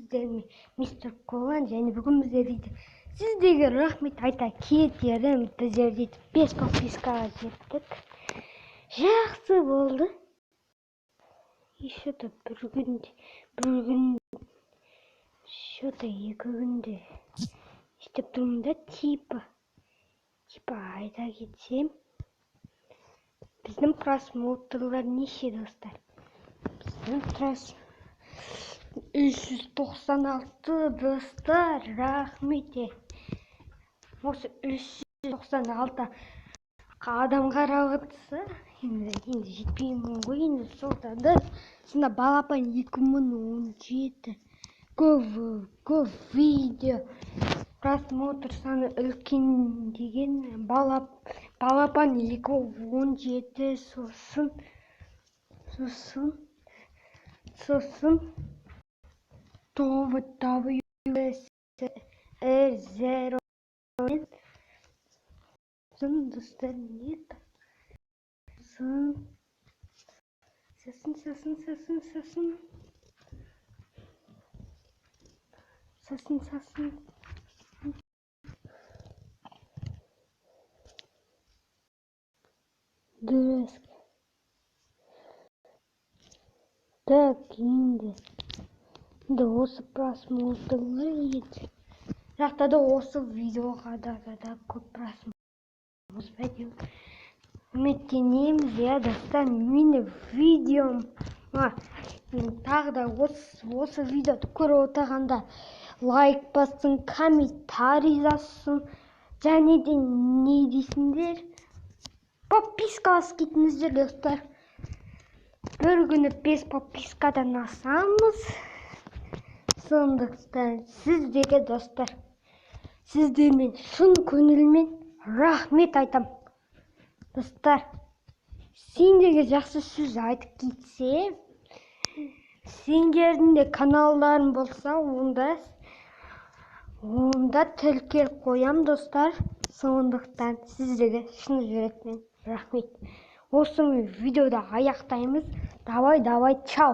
сіздермен мистер Колан және бүгін біздер дейді сіздерге рахмет айта кетерім, біздер дейді 5 подпискаға жеттік. Жақсы болды. Еще-то бір күн что-то 2 күнде істеп тұрмын да, типа айта кетсем, біздің просмотрлар неше достар? Біздің 396 достар, рахмет. Осы 396 адам қарағытса, енді жетпеймін ғой, енді солтады. Сонда балапан 2017 көп видео просмотр саны үлкен деген балапан 2017 сосын WS0 достар нет. Сосын. Дұрыс. Так, енді осы просмотрлар еді. Жақта да осы видеоға да көп просмотр. Үміттенеміз, достар, мені видеом тағы да осы видеоды көріп отырғанда лайк бассын, комментарий жазсын, және де не дейсіңдер? Подписка кетіңіздер, достар. Бір күні 5 подпискадан асамыз. Сондықтан сіздерге, достар, сіздермен шын көңілмен рахмет айтам. Достар, сендерге жақсы сөз айтып кетсе, сендердің де каналдарың болса, онда тіркеліп қоям, достар. Сондықтан сіздерге шын жүректен рахмет. Осы видеода аяқтаймыз. Давай, чау.